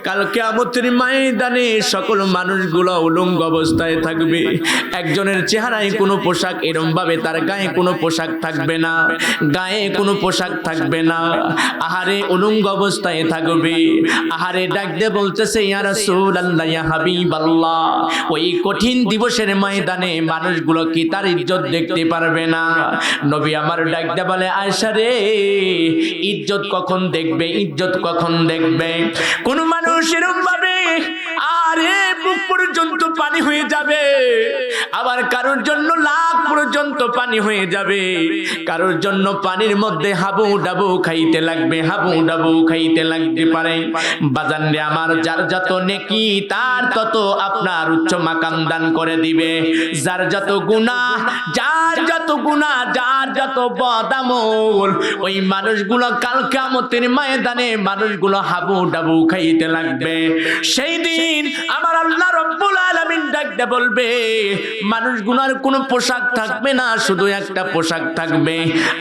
কাল কিয়ামতের ময়দানে সকল মানুষগুলো উলঙ্গ অবস্থায় থাকবে। একজনের চেহারায় কোনো পোশাক, এরকম ভাবে তার গায়ে কোনো পোশাক থাকবে না, গায়ে কোনো পোশাক থাকবে না। আহারে উলঙ্গ অবস্থায় থাকবে। আহারে ডাক দিয়ে বলতেছে, ইয়া রাসূলুল্লাহ, ইয়া হাবিবাল্লাহ, ওই কঠিন দিবসের ময়দানে মানুষগুলো কি তার ইজ্জত দেখতে পারবে না? নবী আমার ডাক দিয়ে বলে, আয়েশা রে, ইজ্জত কখন দেখবে? ইজ্জত কখন দেখবে? কোন মানুষ এরকম ভাবে আরে বুক পর্যন্ত পানি হয়ে যাবে, আবার কারোর জন্য লাখ পর্যন্ত পানি হয়ে যাবে, কারোর জন্য পানির মধ্যে হাবু ডাবু খাইতে লাগবে, হাবু ডাবু খাইতে লাগতে পারে। বাজান রে আমার, যার যত নেকি তার তত আপনার উচ্চ মাকাম দান করে দিবে। যার যত গুনাহ, যার যত গুনাহ, যার যত বদামল, ওই মানুষগুলো কাল কিয়ামতের ময়দানে মানুষগুলো হাবু ডাবু খাইতে লাগবে। সেই দিন আমার আল্লাহ রব্বুল আলামিন ডাকতে বলবে, মানুষগুলোর কোনো পোশাক থাকবে না, শুধু একটা পোশাক থাকবে।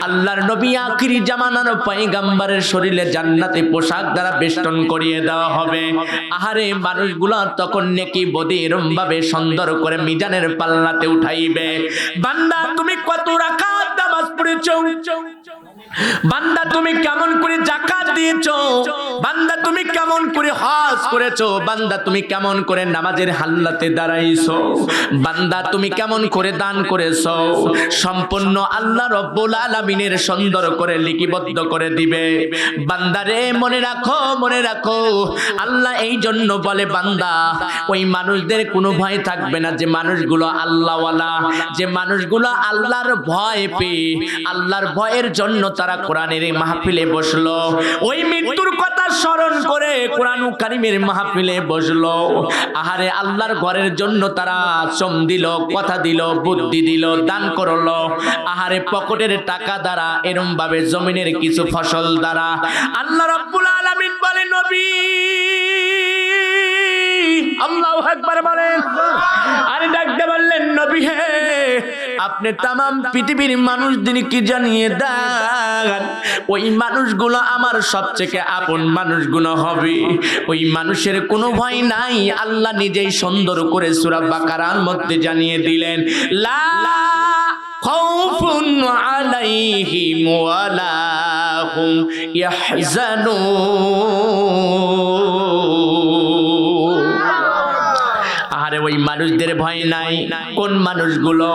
আল্লাহর নবী আখিরি জামানার পয়গম্বরের শরীরে জান্নাতি পোশাক দ্বারা বেষ্টন করিয়ে দেওয়া হবে। আহারে মানুষগুলো তখন নেকি বদি এরম ভাবে সুন্দর করে মিজানের পাল্লাতে উঠাইবে। বান্দা তুমি কত রাকাত নামাজ পড়েছো? বান্দা তুমি কেমন করে যাকাত দিয়েছো? বান্দা তুমি কেমন করে হজ করেছো? বান্দা তুমি কেমন করে নামাজের হাল্লাতে দাঁড়াইছো? বান্দা তুমি কেমন করে দান করেছো? সম্পূর্ণ আল্লাহ রব্বুল আলামিনের সুন্দর করে লিপিবদ্ধ করে দিবে। বান্দারে মনে রাখো, মনে রাখো, আল্লাহ এই জন্য বলে, বান্দা ওই মানুষদের কোনো ভয় থাকবে না যে মানুষগুলো আল্লাহওয়ালা, যে মানুষগুলো আল্লাহর ভয় পেয়ে আল্লাহর ভয়ের জন্য তারা কোরআনের মাহফিলে বসলো, ওই মৃত্যুর কথা স্মরণ করে কোরআন কারীমের মাহফিলে বসলো। আহারে আল্লাহর ঘরের জন্য তারা শ্রম দিল, কথা দিল, বুদ্ধি দিল, দান করলো। আহারে পকেটের টাকা দ্বারা, এরম ভাবে জমিনের কিছু ফসল দ্বারা। আল্লাহ রাব্বুল আলামিন বলে, নবী আল্লাহু আকবার বলেন। আরে ডাকতে বললেন, নবী হে, আপনি তামাম পৃথিবীর মানুষদেরকে জানিয়ে দেন, ওই মানুষগুলো আমার সবচেয়ে আপন মানুষগুলো হবে। ওই মানুষের কোনো ভয় নাই। আল্লাহ নিজেই সুন্দর করে সূরা বাকারার মধ্যে জানিয়ে দিলেন, লা খাউফুন আলাইহিম ওয়ালা হুম ইয়াহজানুন। আরে ওই মানুষদের ভয় নাই। কোন মানুষগুলো?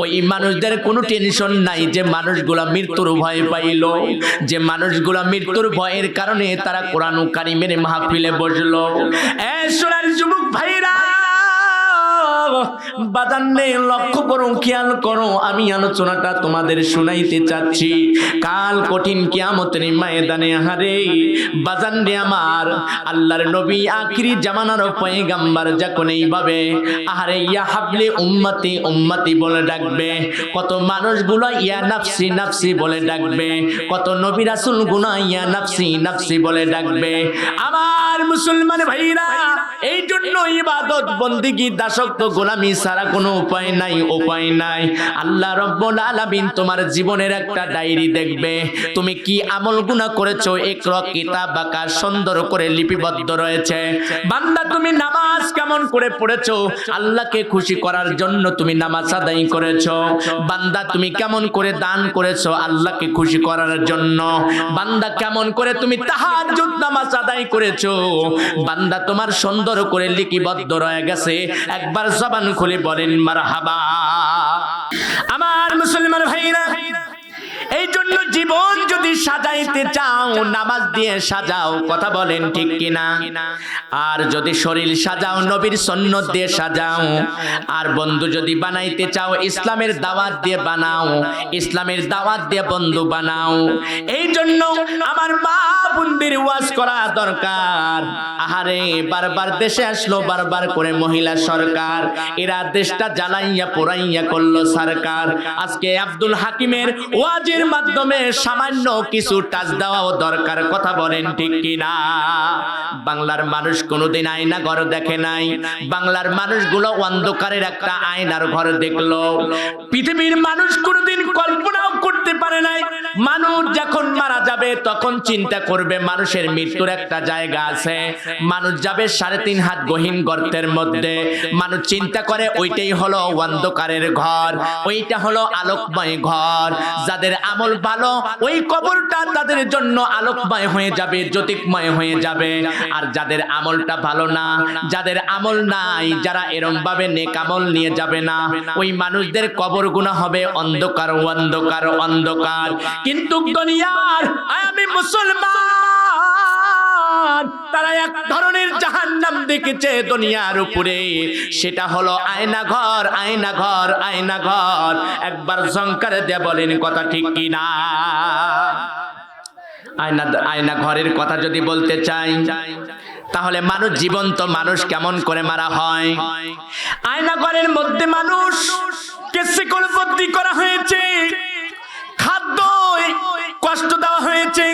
ওই মানুষদের কোনো টেনশন নাই যে মানুষগুলো মৃত্যুর ভয় পাইল, যে মানুষগুলো মৃত্যুর ভয়ের কারণে তারা কোরআন কারীমের মাহফিলে বসলো। এ সোনার যুবক ভাইরা, বাজানে লক্ষ্য করো, খেয়াল করো, আমি আলোচনাটা তোমাদের শোনাইতে চাচ্ছি। কাল কঠিন কিয়ামতের ময়দানে হারে বাজান রে আমার, আল্লাহর নবী আখিরি জামানার পয়গম্বর যখন এইভাবে আহারে ইয়া হাবলি উম্মতি উম্মতি বলে ডাকবে, কত মানুষগুলো ইয়া নাফসি নাফসি বলে ডাকবে, কত নবী রাসূল গুনা ইয়া নাফসি নাফসি বলে ডাকবে। আমার মুসলমান ভাইরা, এই জন্য ইবাদত বন্দেগী দাসত্ব গোলামি ছাড়া কোনো উপায় নাই, উপায় নাই। আল্লাহ রাব্বুল আলামিন তোমার জীবনের একটা ডায়েরি দেখবে, তুমি কি আমল গুনাহ করেছো, ইকরা কিতাবাকা সুন্দর করে লিপিবদ্ধ রয়েছে। বান্দা তুমি নামাজ কেমন করে পড়েছো, আল্লাহকে খুশি করার জন্য তুমি নামাজ আদায় করেছো। বান্দা তুমি কেমন করে দান করেছো, আল্লাহকে খুশি করার জন্য। বান্দা কেমন করে তুমি তাহাজ্জুদ নামাজ আদায় করেছো। বান্দা তোমার সুন্দর করে লিপিবদ্ধ রয়ে গেছে। একবার জবান খুলে বলেন মারহাবা। আমার মুসলমান ভাইরা, এই জন্য জীবন যদি সাজাইতে চাও, নামাজ দিয়ে সাজাও, কথা বলেন ঠিক কিনা? আর যদি শরীর সাজাও, নবীর সুন্নাত দিয়ে সাজাও। আর বন্ধু যদি বানাইতে চাও, ইসলামের দাওয়াত দিয়ে বানাও, ইসলামের দাওয়াত দিয়ে বন্ধু বানাও। এই জন্য আমার মা বোনদের ওয়াজ করা দরকার। আহারে বারবার দেশে আসলো বারবার করে মহিলা সরকার, এরা দেশটা জ্বালাইয়া পোড়াইয়া করলো সরকার। আজকে আব্দুল হাকিমের ওয়াজের মাধ্যমে সামান্য কিছু টাচ দেওয়াও দরকার, কথা বলেন ঠিক কিনা? বাংলার মানুষ কোনোদিন আয়না ঘর দেখে নাই, বাংলার মানুষগুলো অন্ধকারের একটা আয়নার ঘর দেখলো। পৃথিবীর মানুষ কোনোদিন কল্পনাও করতে পারে নাই মানুষ যখন মারা যাবে তখন চিন্তা করবে মানুষের মৃত্যুর একটা জায়গা আছে, মানুষ যাবে 3.5 হাত গহীন গর্তের মধ্যে, মানুষ চিন্তা করে ওইটাই হলো অন্ধকারের ঘর, ওইটা হলো আলোকময় ঘর। যাদের আমল ভালো ওই কবরটা তাদের জন্য আলোকময় হয়ে যাবে, জ্যোতির্ময় হয়ে যাবে। আর যাদের আমলটা ভালো না, যাদের আমল নাই, যারা এরম ভাবে নেক আমল নিয়ে যাবে না, ওই মানুষদের কবরগুলো হবে অন্ধকার অন্ধকার অন্ধকার। কিন্তু দুনিয়ার আমি মুসলমান তারা এক ধরনের জাহান্নাম দেখেছে দুনিয়ার উপরে, সেটা হলো আয়না ঘর আয়না ঘর আয়না ঘর। একবার ঝংকার দিয়ে বলেন কথা ঠিক কিনা? আয়না ঘরের কথা যদি বলতে চাই তাহলে মানুষ জীবন্ত মানুষ কেমন করে মারা হয়? আয়না ঘরের মধ্যে মানুষ কেসিকল বন্দি করা হয়েছে, খাদ্য কষ্ট দেওয়া হয়েছে,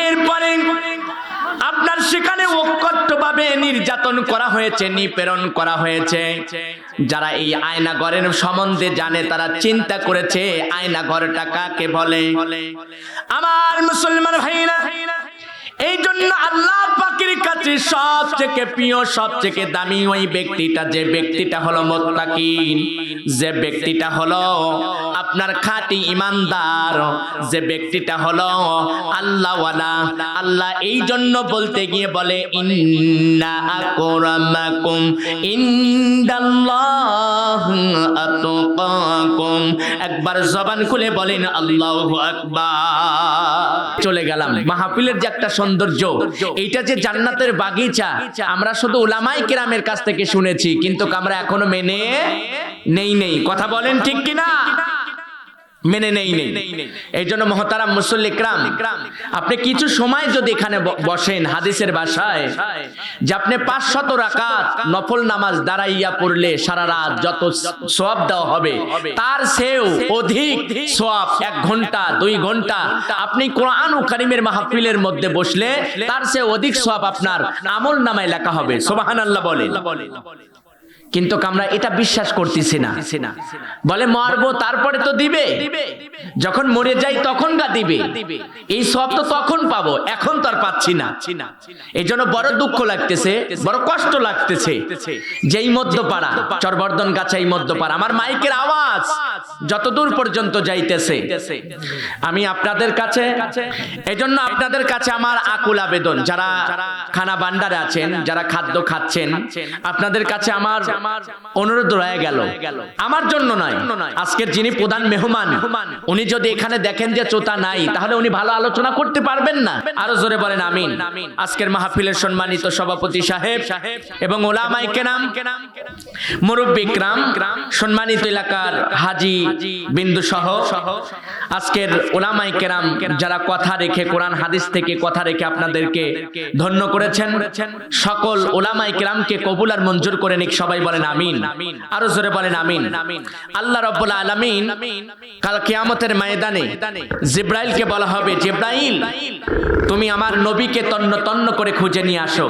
এরপরে আপনার সেখানে অকথ্যভাবে নির্যাতন করা হয়েছে, নিপীড়ন করা হয়েছে। যারা এই আয়না ঘরের সম্বন্ধে জানে তারা চিন্তা করেছে আয়না ঘরটা কাকে বলে। আমার মুসলমান ভাইরা, এই জন্য আল্লাহ পাকের কাছে সবচেয়ে প্রিয় সবচেয়ে দামি ওই ব্যক্তিটা, যে ব্যক্তিটা হলো মুত্তাকিন, যে ব্যক্তিটা হলো আপনার খাঁটি ঈমানদার, যে ব্যক্তিটা হলো আল্লাহওয়ালা। আল্লাহ এই জন্য বলতে গিয়ে বলে ইন্না আকরামাকুম ইনদাল্লাহি আতকাকুম। একবার জবান খুলে বলেন আল্লাহু আকবার। চলে গেলাম মাহফিলের যে একটা সৌন্দর্য, এইটা যে জান্নাতের বাগিচা আমরা শুধু উলামায়ে কেরামের কাছ থেকে শুনেছি, কিন্তু আমরা এখনো মেনে নেই। কথা বলেন ঠিক কিনা? মেনে নেই। এই জন্য মহতারাম মুসল্লি ইকরাম, আপনি কিছু সময় যদি এখানে বসেন হাদিসের ভাষায়, যে আপনি 500 রাকাত নফল নামাজ দাঁড়াইয়া পড়লে সারা রাত যত সওয়াব দেওয়া হবে তার চেয়েও অধিক সওয়াব 1 ঘন্টা 2 ঘন্টা আপনি কোরআন ও কারীমের মাহফিলের মধ্যে বসলে তার চেয়ে অধিক সওয়াব আপনার আমল নামায় লেখা হবে। সুবহানাল্লাহ বলেন। কিন্তু আমরা এটা বিশ্বাস করতেছি না। বলে মরবো তারপরে তো দিবে, যখন মরে যাই তখন গা দিবে, এই সব তো তখন পাবো, এখন তো আর পাচ্ছি না। এই জন্য বড় দুঃখ লাগতেছে, বড় কষ্ট লাগতেছে। যেই মধ্যপাড়া চরবর্ধন গাছা, এই মধ্যপাড়া আমার মাইকের আওয়াজ যতদূর পর্যন্ত যাইতেছে, আমি আপনাদের কাছে, এই জন্য আপনাদের কাছে আমার আকুল আবেদন, যারা খানা ভান্ডারে আছেন, যারা খাদ্য খাচ্ছেন, আপনাদের কাছে আমার অনুরোধ রয়ে গেল, আমার জন্য নয়, আজকের যিনি প্রধান মেহমান উনি যদি এখানে দেখেন যে চোতা নাই, তাহলে উনি ভালো আলোচনা করতে পারবেন না। আরো জোরে বলেন আমিন। আজকের মাহফিলের সম্মানিত সভাপতি সাহেব এবং উলামায়ে কেরাম, মুরব্বি ইকরাম, সম্মানিত এলাকার হাজী বিন্দু সহ আজকের উলামায়ে কেরাম যারা কথা রেখে কোরআন হাদিস থেকে কথা রেখে আপনাদেরকে ধন্য করেছেন, সকল উলামায়ে কেরামকে কবুল আর মঞ্জুর করে নিক। সবাই বলেন আমিন। আরো জোরে বলেন আমিন। আল্লাহ রাব্বুল আলামিন কাল কিয়ামতের ময়দানে জিবরাইলকে বলা হবে, জিবরাইল তুমি আমার নবীকে তন্ন তন্ন করে খুঁজে নিয়ে আসো,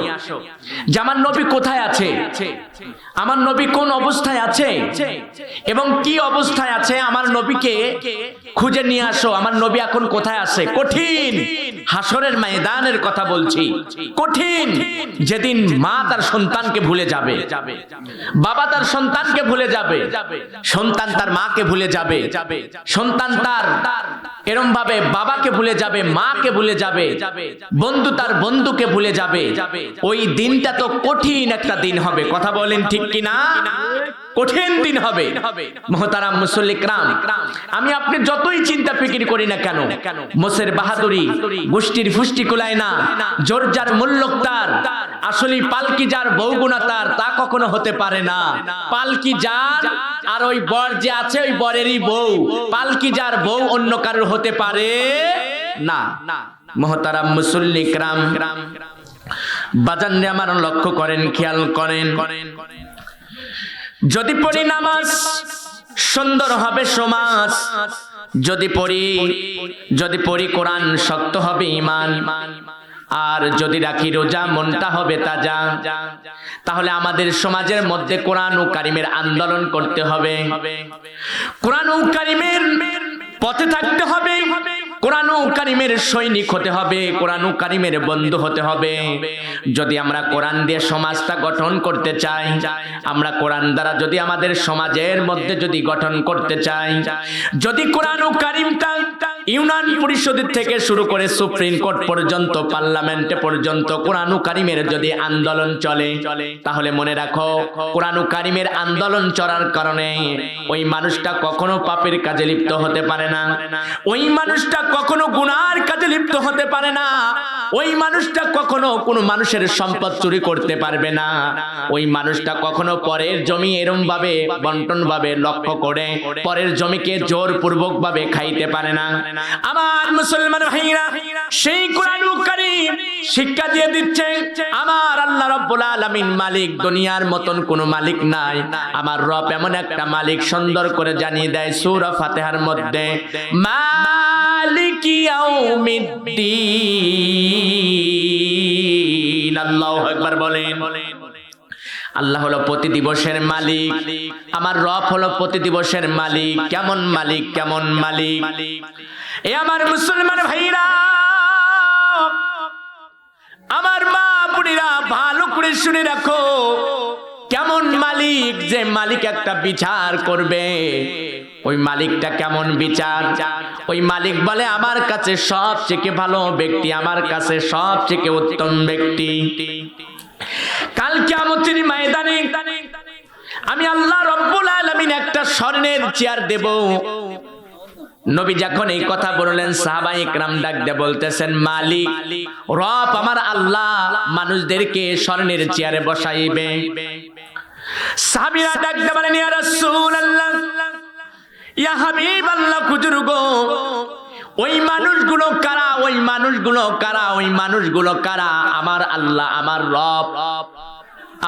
যে আমার নবী কোথায় আছে, আমার নবী কোন অবস্থায় আছে এবং কি অবস্থায় আছে, আমার নবীকে খুঁজে নিয়ে আসো, আমার নবী এখন কোথায় আছে। কঠিন হাসরের ময়দানের কথা বলছি, কঠিন, যেদিন মা তার সন্তানকে ভুলে যাবে, বাবা তার সন্তানকে ভুলে যাবে, সন্তান তার মাকে ভুলে যাবে, সন্তান তার এরম ভাবে বাবাকে ভুলে যাবে, মাকে ভুলে যাবে, বন্ধু তার বন্ধুকে ভুলে যাবে। ওই দিনটা তো কঠিন একটা দিন হবে, কথা বলেন ঠিক কিনা? কঠিন দিন হবে। মুহতারাম মুসল্লি ইকরাম, আমি আপনি যতই চিন্তা ফিকির করি না কেন, মোসের বাহাদুরি গোষ্ঠীর ফুষ্টি কুলায় না, জোর যার মূল্যক তার, আসলে পালকি যার বউগুনা তার, তা কখনো হতে পারে না। পালকি যার আর ওই বর যে আছে ওই বরেরই বউ, পালকি যার বউ অন্য কারোর হতে পারে না। মুহতারাম মুসল্লি কিরাম, বাজানরে আমার লক্ষ্য করেন, খেয়াল করেন, যদি পড়ি নামাজ সুন্দর হবে সমাজ, যদি পড়ি কোরআন শক্ত হবে ঈমান, আর যদি রাখি রোজা মনটা হবে তাজা। তাহলে আমাদের সমাজের মধ্যে কোরআন ও কারিমের আন্দোলন করতে হবে, কোরআন ও কারিমের পথে থাকতে হবে, কোরআন ও কারিমের সৈনিক হতে হবে, কোরআন ও কারিমের বন্ধু হতে হবে। যদি আমরা কোরআন দিয়ে সমাজটা গঠন করতে চাই, আমরা কোরআন দ্বারা যদি আমাদের সমাজের মধ্যে যদি গঠন করতে চাই, যদি কোরআন ও কারিমটা ইউনিয়ন পরিষদ থেকে শুরু করে সুপ্রিম কোর্ট পর্যন্ত, পার্লামেন্টে পর্যন্ত কোরআন ও কারিমের যদি আন্দোলন চলে, তাহলে মনে রাখো কোরআন ও কারিমের আন্দোলন চলার কারণে ওই মানুষটা কখনো পাপের কাজে লিপ্ত হতে পারে না, ওই মানুষটা কখনো গুনার কাজে লিপ্ত হতে পারে না, ওই মানুষটা কখনো কোনো মানুষের সম্পদ চুরি করতে পারবে না, ওই মানুষটা কখনো পরের জমি এরম ভাবে বন্টন ভাবে লক্ষ্য করে পরের জমিকে জোরপূর্বক ভাবে খাইতে পারে না। আমার মুসলমান ভাইরা, সেই কোরআন কারীম শিক্ষা দিয়ে দিচ্ছে আমার আল্লাহ রাব্বুল আলামিন মালিক, দুনিয়ার মতন কোনো মালিক নাই। আমার রব এমন একটা মালিক, সুন্দর করে জানিয়ে দেয় সূরা ফাতিহার মধ্যে, মালিকি ইয়াউমিদ্দিন। আল্লাহু আকবার বলেন। আল্লাহ হলো প্রতি দিবসের মালিক, আমার রব হলো প্রতি দিবসের মালিক। কেমন মালিক, কেমন মালিক? এ আমার মুসলমান ভাইরা, আমার মা বোনেরা, ভালো করে শুনে রাখো, কেমন মালিক? যে মালিক একটা বিচার করবে, ওই মালিকটা কেমন বিচার? ওই মালিক বলে আমার কাছে সবচেয়ে ভালো ব্যক্তি, আমার কাছে সবচেয়ে উত্তম ব্যক্তি। কাল কিয়ামতের ময়দানে আমি আল্লাহ রাব্বুল আলামিন একটা স্বর্ণের চেয়ার দেব। নবী যখন এই কথা বললেন, সাহাবায়ে কেরাম ডাক দিয়ে বলতেছেন, মালিক রব আমার আল্লাহ মানুষদেরকে স্বর্ণের চেয়ারে বসাইবে। সাহাবীরা ডাক দিয়ে বলেন, ইয়া রাসূলুল্লাহ, ইয়া হাবিবাল্লাহ, হুজুর গো, ওই মানুষগুলো কারা? ওই মানুষগুলো কারা? ওই মানুষগুলো কারা? আমার আল্লাহ, আমার রব,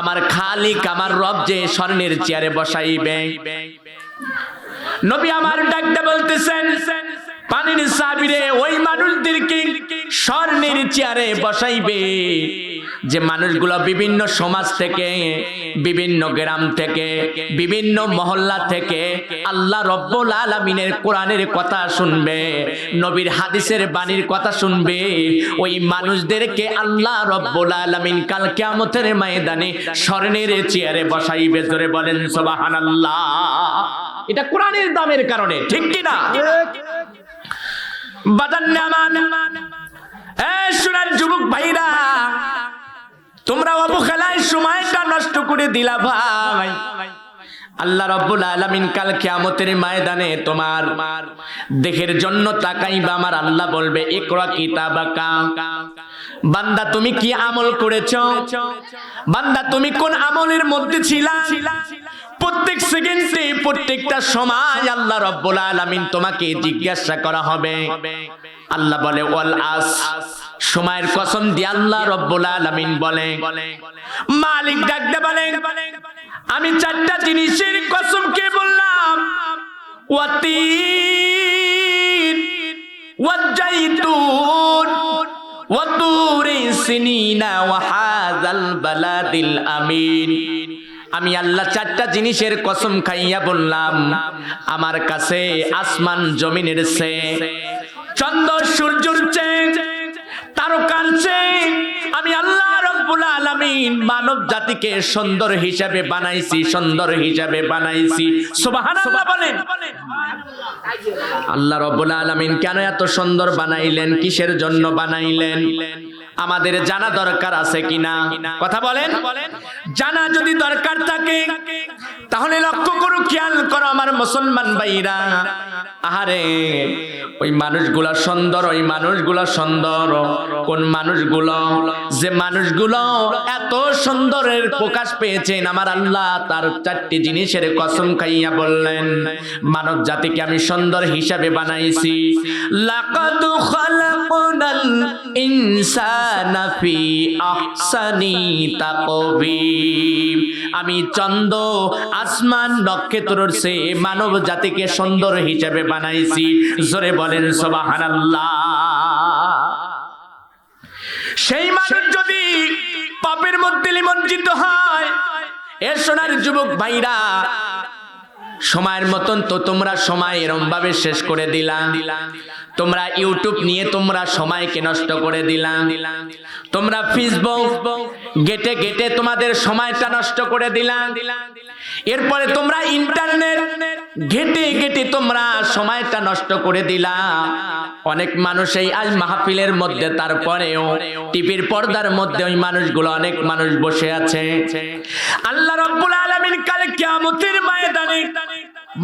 আমার খালিক, আমার রব যে স্বর্ণের চেয়ারে বসাইবে। নবী আমার ডাকতে বলতেছেন, পানির সাহাবীরে, ওই মানুষদেরকে স্বর্ণের চেয়ারে বসাইবে যে মানুষগুলো বিভিন্ন সমাজ থেকে, বিভিন্ন গ্রাম থেকে, বিভিন্ন মহল্লা থেকে আল্লাহ রব্বুল আলামিনের কোরআনের কথা শুনবে, নবীর হাদিসের বাণীর কথা শুনবে। ওই মানুষদেরকে আল্লাহ রব্বুল আলামিন কাল কিয়ামতের ময়দানে স্বর্ণের চেয়ারে বসাইবে। জোরে বলেন সুবহানাল্লাহ। এটা কোরআনের দামের কারণে, ঠিক কি না? সোনার যুবক ভাইরা, তোমরা অবহেলায় সময়টা নষ্ট করে দিলা ভাই। আল্লাহ রাব্বুল আলামিন কাল কিয়ামতের ময়দানে তোমার দেহের জন্য তাকাইবা। আমার আল্লাহ বলবে, ইকরা কিতাবাকা, বান্দা তুমি কি আমল করেছো? বান্দা তুমি কোন আমলের মধ্যে ছিলা? প্রত্যেক সেকেন্ডে, প্রত্যেকটা সময় আল্লাহ রাব্বুল আলামিন তোমাকে জিজ্ঞাসা করা হবে। আল্লাহ বলে, ওয়াল আস, সময়ের কসম দিয়ে আল্লাহ রাব্বুল আলামিন বলে, মালিক ডাকতে বলে, আমি চারটা জিনিসের কসম কে বললাম, ওয়াতিন ওয়াজাইতুন ওয়াতুরি সিনিনা ওয়া হাযাল বালাদিল আমিন। আমি আল্লাহ চারটা জিনিসের কসম খাইয়া বললাম, আমার কাছে আসমান জমিনের চেয়ে, চন্দ্র সূর্যের চেয়ে, তারকার চেয়ে আমি আল্লাহ রাব্বুল আলামিন মানব জাতিকে সুন্দর হিসাবে বানাইছি, সুন্দর হিসাবে বানাইছি। সুবহানাল্লাহ বলেন। আল্লাহ রাব্বুল আলামিন কেন এত সুন্দর বানাইলেন? কিসের জন্য বানাইলেন? আমাদের জানা দরকার আছে কিনা? কথা বলেন। জানা যদি দরকার থাকে তাহলে লক্ষ্য করো, খেয়াল করো আমার মুসলমান ভাইরা, আহারে ওই মানুষগুলা সুন্দর, ওই মানুষগুলা সুন্দর। কোন মানুষগুলো? যে মানুষগুলো এত সুন্দরের প্রকাশ পেয়েছেন আমার আল্লাহ তার চারটি জিনিসের কসম খাইয়া বললেন, মানব জাতিকে আমি সুন্দর হিসাবে বানাইছি। লাকাদ খালাকনাল ইনসানা ফি আহসানি তাকবীম। আমি চন্দ্র, আসমান, নক্ষত্রের চেয়ে মানব জাতিকে সুন্দর হিসাবে বানাইছি। জোরে বলেন সুবহানাল্লাহ। সেই মানুষ যদি পাপের মধ্যে নিমজ্জিত হয়, এর সোনার যুবক ভাইরা, সময়ের মতন তো তোমরা সময় এরম ভাবে শেষ করে দিলা। তোমরা ইউটিউব নিয়ে তোমরা সময়কে নষ্ট করে দিলা। তোমরা ফেসবুক গেটে গেটে তোমাদের সময়টা নষ্ট করে দিলা। এরপরে তোমরা ইন্টারনেট ঘেটে ঘেটে তোমরা সময়টা নষ্ট করে দিলা। অনেক মানুষ এই আজ মাহফিলের মধ্যে, তারপরেও টিভির পর্দার মধ্যে ওই মানুষগুলো, অনেক মানুষ বসে আছে। আল্লাহ রাব্বুল আলামিন কাল কিয়ামতের ময়দানে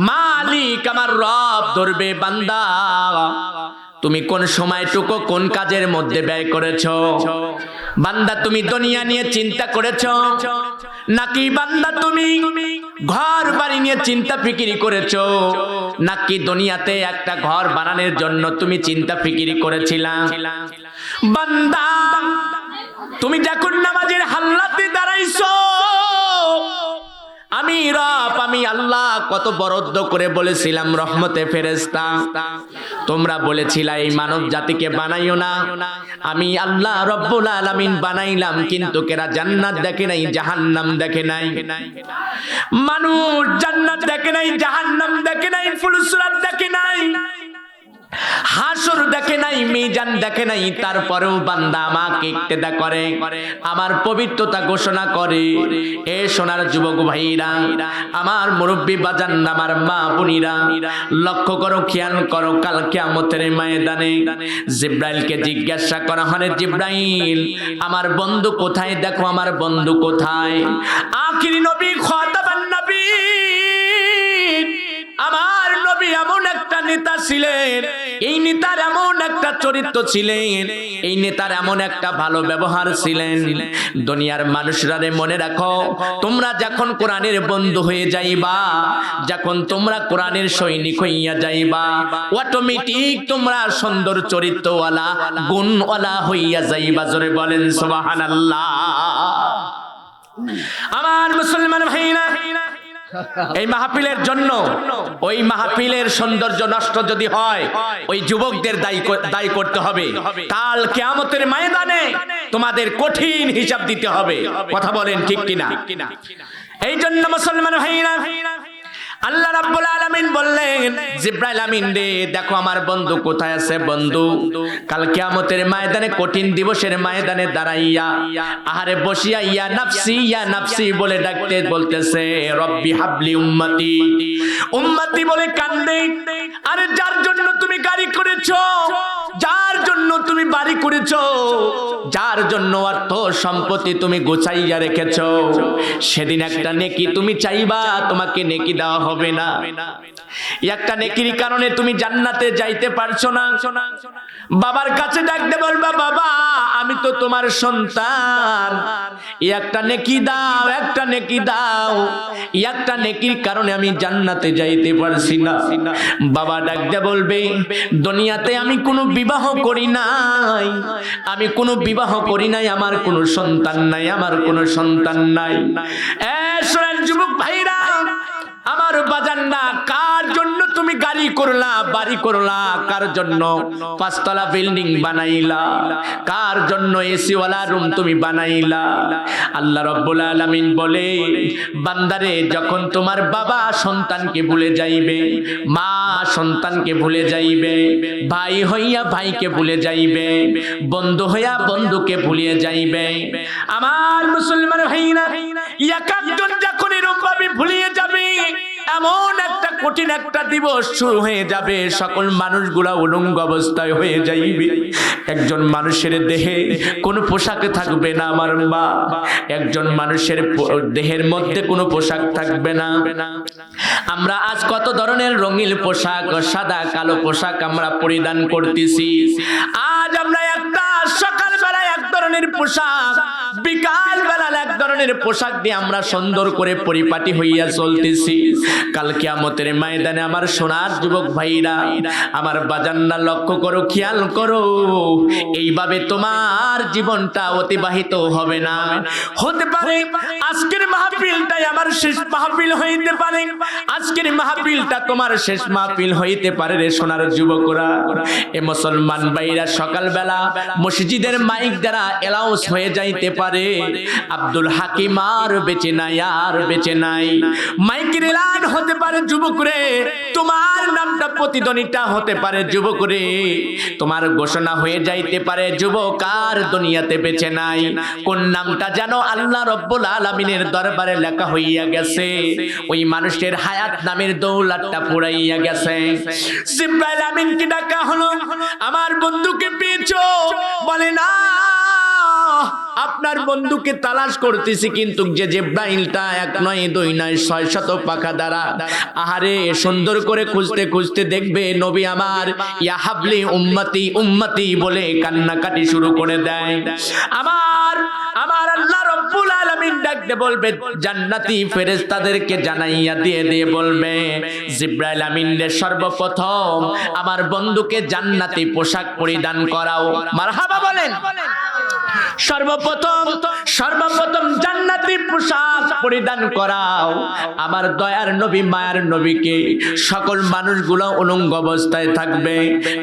মালিক আমার রব ধরবে, বান্দা তুমি কোন সময়টুকু কোন কাজের মধ্যে ব্যয় করেছো? বান্দা তুমি দুনিয়া নিয়ে চিন্তা করেছো নাকি বান্দা তুমি ঘর বাড়ি নিয়ে চিন্তা ফিকিরি করেছো? নাকি দুনিয়াতে একটা ঘর বানানোর জন্য তুমি চিন্তা ফিকিরি করেছিলা? বান্দা তুমি যখন নামাজের হাল্লাতে দাঁড়াইছো, আমি রব, আমি আল্লাহ কত বরাদ্দ করে বলেছিলাম রহমতে ফেরেশতা, তোমরা বলেছিলা এই মানব জাতিকে বানাইও না। আমি আল্লাহ রব্বুল আলামিন বানাইলাম, কিন্তু কেরা জান্নাত দেখে নাই, জাহান্নাম দেখে নাই। মানুষ জান্নাত দেখে নাই, জাহান্নাম দেখে নাই, ফুলসিরাত দেখে নাই, হাসর দেখে নাই, মিজান দেখে নাই। তারপরেও বান্দা আমাকে ইক্তেদা করে, আমার পবিত্রতা ঘোষণা করে। এ সোনার যুবক ভাইরা, আমার মুরব্বী বাজান, আমার মা বোনিরা, লক্ষ্য করো, খেয়াল করো, কাল কিয়ামতের ময়দানে জিব্রাইলকে জিজ্ঞাসা করা হয়, জিব্রাইল আমার বন্ধু কোথায়? দেখো আমার বন্ধু কোথায়? আখিরি নবী, খাতাবান নবী, আমার নবী এমন একটা নেতা ছিলেন, এই নেতার এমন একটা চরিত্র ছিলেন, এই নেতার এমন একটা ভালো ব্যবহার ছিলেন। দুনিয়ার মানুষরা রে মনে রাখো, তোমরা যখন কোরআনের বন্ধু হয়ে যাইবা, যখন তোমরা কোরআনের সৈনিক হইয়া যাইবা, অটোমেটিক তোমরা সুন্দর চরিত্রওয়ালা, গুণওয়ালা হইয়া যাইবা। জোরে বলেন সুবহানাল্লাহ। আমার মুসলমান ভাইরা, এই মাহফিলের জন্য, ওই মাহফিলের সৌন্দর্য নষ্ট যদি হয়, ওই যুবকদের দায়ী করতে হবে। কাল কিয়ামতের ময়দানে তোমাদের কঠিন হিসাব দিতে হবে। কথা বলেন ঠিক কিনা? এই জন্য মুসলমান ভাইরা, আল্লাহ রাব্বুল আলামিন বললেন, জিব্রাইল আমিন রে, দেখো আমার বন্ধু কোথায় আছে। বন্ধু কাল কিয়ামতের ময়দানে, কঠিন দিবসের ময়দানে দাঁড়াইয়া, আহারে বসিয়া ইয়া নাফসি, ইয়া নাফসি বলে ডাকতে বলতেছে, রব্বি হাবলি উম্মতি, উম্মতি বলে কান্দে। আরে যার জন্য তুমি গাড়ি করেছো, যার জন্য তুমি বাড়ি করেছো, যার জন্য অর্থ সম্পত্তি তুমি গোছাইয়া রেখেছো, সেদিন একটা নেকি তুমি চাইবা, তোমাকে নেকি দেওয়া হবে না। একটা নেকির কারণে তুমি জান্নাতে যাইতে পারছো না। বাবার কাছে ডাকতে বলবা, বাবা আমি তো তোমার সন্তান, একটা নেকি দাও, একটা নেকি দাও। একটা নেকির কারণে আমি জান্নাতে যাইতে পারছি না। বাবা ডাকতে বলবে, দুনিয়াতে আমি কোনো বিবাহ করি নাই, আমি কোনো বিবাহ করি নাই, আমার কোনো সন্তান নাই, আমার কোনো সন্তান নাই। শোনেন যুবক ভাইরা, আমার বাজান্না, কার জন্য তুমি গাড়ি করলা, বাড়ি করলা? কার জন্য পাঁচতলা বিল্ডিং বানাইলা? কার জন্য এসি ওয়ালা রুম তুমি বানাইলা? আল্লাহ রাব্বুল আলামিন বলে, বান্দারে যখন তোমার বাবা সন্তানকে ভুলে যাইবে, মা সন্তানকে ভুলে যাইবে, ভাই হইয়া ভাইকে ভুলে যাইবে, বন্ধু হইয়া বন্ধুকে ভুলিয়ে যাইবে, আমার মুসলমান ভাইরা, একজন যখন এরকম ভাবে ভুলিয়ে যাবে, এমন একটা কঠিন একটা দিবস শুরু হয়ে যাবে, সকল মানুষগুলা উলঙ্গ অবস্থায় হয়ে যাইবে। একজন মানুষের দেহে কোনো পোশাক থাকবে না আমার মা, একজন মানুষের দেহের মধ্যে কোনো পোশাক থাকবে না। আমরা আজ কত ধরনের রঙিন পোশাক, সাদা কালো পোশাক আমরা পরিধান করতেছি। আজ আমরা একটা সকালবেলা এক ধরনের পোশাক, বিকাল বেলা এক ধরনের পোশাক দিয়ে আমরা সুন্দর করে পরিপাটি হইয়া চলতেছি। কাল কিয়ামতের ময়দানে আমার সোনার যুবক ভাইরা, আমার বাজানরা, লক্ষ্য করো, খেয়াল করো, এইভাবে তোমার জীবনটা অতিবাহিত হবে না। হতে পারে আজকের মাহফিলটাই আমার শেষ মাহফিল হইতে পারে, আজকের মাহফিলটা তোমার শেষ মাহফিল হইতে পারে রে সোনার যুবকরা। এ মুসলমান ভাইরা, সকালবেলা মসজিদের মাইক দ্বারা এলাউন্স হয়ে যাইতে পারে আব্দুল হাকিম আর বেঁচে নাই, আর বেঁচে নাই। মাইকের এলান হতে পারে যুবক রে, তোমার নামটা প্রতিধ্বনিটা হতে পারে যুবক রে, তোমার ঘোষণা হয়ে যাইতে পারে যুবক আর দুনিয়াতে বেঁচে নাই। কোন নামটা যেন আল্লাহ রব্বুল আলামিনের দরবারে লেখা হইয়া গেছে, ওই মানুষের হায়াত নামের দৌলতটা পুরাইয়া গেছে। জিবরাইল আমিনকে ডাকা হলো, আমার বন্ধুকে পেয়েছো? বলে না, আপনার বন্ধুকে তালাশ করতেছি, কিন্তু যে জিবরাইলটা এক নয় দুই নয় ৬০০ পাখা দ্বারা আহারে সুন্দর করে খুঁজতে খুঁজতে দেখবে নবী আমার ইয়া হাবলি উম্মতি উম্মতি বলে কান্নাকাটি শুরু করে দেয়। আমার আল্লাহ রব্বুল আলামিন ডাকতে বলবে জান্নাতি ফেরেশতাদেরকে জানাইয়া দিয়ে বলবে, জিবরাইল আমিনকে সর্বপ্রথম আমার বন্ধুকে জান্নাতি পোশাক পরিধান করাও। মারহাবা বলেন। সর্বপ্রথম জান্নাতি পোশাক পরিধান করাও আমার দয়ার নবী মায়ার নবীকে। সকল মানুষগুলো উলঙ্গ অবস্থায় থাকবে।